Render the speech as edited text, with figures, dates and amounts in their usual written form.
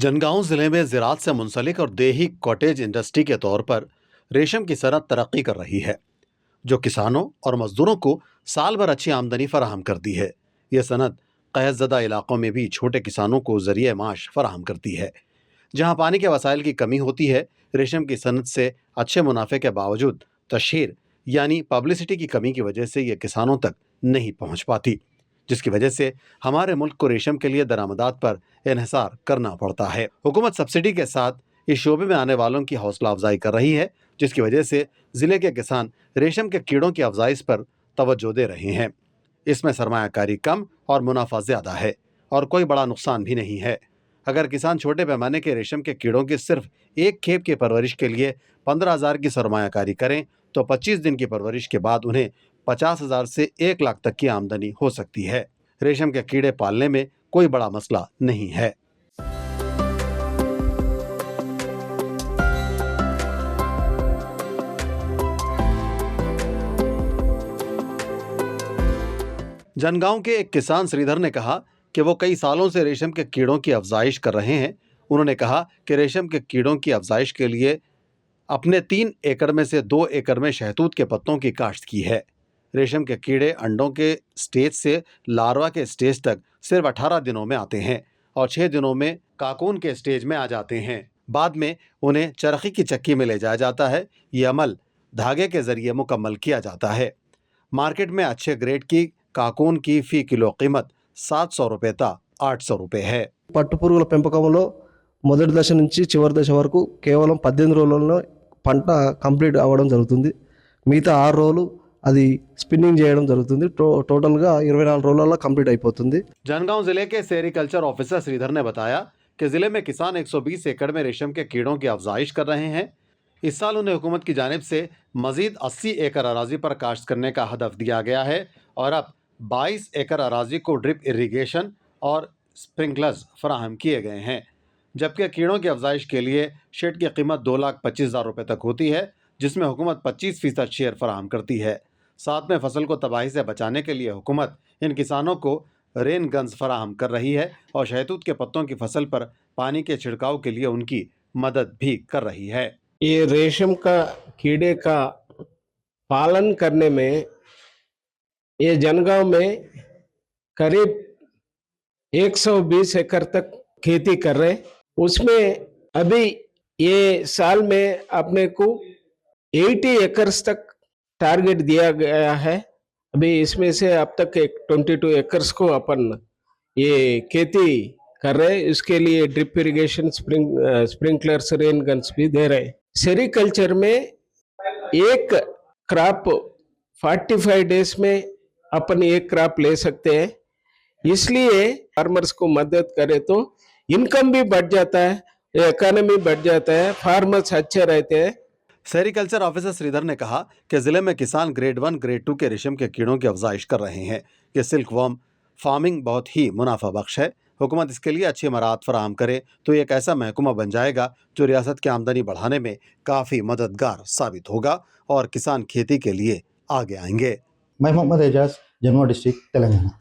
जनगांव जिले में ज़राअत से मुंसलिक और देही कॉटेज इंडस्ट्री के तौर पर रेशम की सनत तरक्की कर रही है, जो किसानों और मजदूरों को साल भर अच्छी आमदनी फराहम करती है। यह सनत क़हत इलाकों में भी छोटे किसानों को ज़रिए माश फराहम करती है। जहां पानी के वसाइल की कमी होती है, रेशम की सनत से अच्छे मुनाफे के बावजूद तशहीर यानी पब्लिसिटी की कमी की वजह से यह किसानों तक नहीं पहुंच पाती, जिसकी वजह से हमारे मुल्क को रेशम के लिए दरामदात पर इन्हिसार करना पड़ता है। हुकूमत सब्सिडी के साथ इस शोबे में आने वालों की हौसला अफजाई कर रही है, जिसकी वजह से ज़िले के किसान रेशम के कीड़ों की अफजाइश पर तवज्जो दे रहे हैं। इसमें सरमायाकारी कम और मुनाफा ज़्यादा है और कोई बड़ा नुकसान भी नहीं है। अगर किसान छोटे पैमाने के रेशम के कीड़ों की सिर्फ एक खेप की परवरिश के लिए 15,000 की सरमायाकारी करें तो 25 दिन की परवरिश के बाद उन्हें 50,000 से 1 लाख तक की आमदनी हो सकती है। रेशम के कीड़े पालने में कोई बड़ा मसला नहीं है। जनगांव के एक किसान श्रीधर ने कहा कि वो कई सालों से रेशम के कीड़ों की अफजाइश कर रहे हैं। उन्होंने कहा कि रेशम के कीड़ों की अफजाइश के लिए अपने 3 एकड़ में से 2 एकड़ में शहतूत के पत्तों की काश्त की है। रेशम के कीड़े अंडों के स्टेज से लार्वा के स्टेज तक सिर्फ 18 दिनों में आते हैं और 6 दिनों में काकून के स्टेज में आ जाते हैं। बाद में उन्हें चरखी की चक्की में ले जाया जाता है। ये अमल धागे के जरिए मुकम्मल किया जाता है। मार्केट में अच्छे ग्रेड की काकून की फी किलो कीमत 700 रुपये ता 800 रुपये है। పట్టుపురుగుల పెంపకంలో మొదటి దశ నుంచి చివరి దశ వరకు కేవలం 18 రోజుల్లో పంట కంప్లీట్ అవ్వడం జరుగుతుంది. మిగతా 6 రోజులు అది స్పిన్నింగ్ చేయడం జరుగుతుంది. టోటల్గా 24 రోజుల్లో కంప్లీట్ అయిపోతుంది. जनगांव जिले के सेरिकल्चर ऑफिसर श्रीधर ने बताया कि जिले में किसान 120 एकड़ में रेशम के कीड़ों की अफजाइश कर रहे हैं। इस साल उन्हें हुकूमत की जानिब से मजीद 80 एकड़ अराजी पर काश्त करने का हदफ दिया गया है और अब 22 एकड़ अराजी को ड्रिप इरिगेशन और स्प्रिंकलर्स फराहम किए गए हैं। जबकि कीड़ों की अफजाइश के लिए शेड की कीमत 2,25,000 रुपये तक होती है, जिसमें हुकूमत 25% शेयर फराहम करती है। साथ में फसल को तबाही से बचाने के लिए हुकूमत इन किसानों को रेन गन्स फराहम कर रही है और शहतूत के पत्तों की फसल पर पानी के छिड़काव के लिए उनकी मदद भी कर रही है। ये रेशम का कीड़े का पालन करने में ये जनगांव में करीब 120 एकड़ तक खेती कर रहे। उसमें अभी ये साल में अपने को 80 एकर्स तक टारगेट दिया गया है। अभी इसमें से अब तक 22 एकर्स को अपन ये खेती कर रहे। इसके लिए drip irrigation, sprinklers, rain guns भी दे रहे। सेरिकल्चर में एक क्रॉप 45 डेज में अपन एक क्रॉप ले सकते हैं, इसलिए फार्मर्स को मदद करे तो इनकम भी बढ़ जाता है, इकोनॉमी बढ़ जाता है, फार्मर्स अच्छे रहते हैं। सेरिकल्चर ऑफिसर श्रीधर ने कहा कि जिले में किसान ग्रेड 1, ग्रेड 2 के रेशम के कीड़ों की अफजाइश कर रहे हैं। ये सिल्क वर्म फार्मिंग बहुत ही मुनाफा बख्श है। हुकूमत इसके लिए अच्छी मराहत फराहम करे तो एक ऐसा महकमा बन जाएगा जो रियासत की आमदनी बढ़ाने में काफ़ी मददगार साबित होगा और किसान खेती के लिए आगे आएंगे। मैं मोहम्मद एजाज, जमुआ डिस्ट्रिक्ट, तेलंगाना।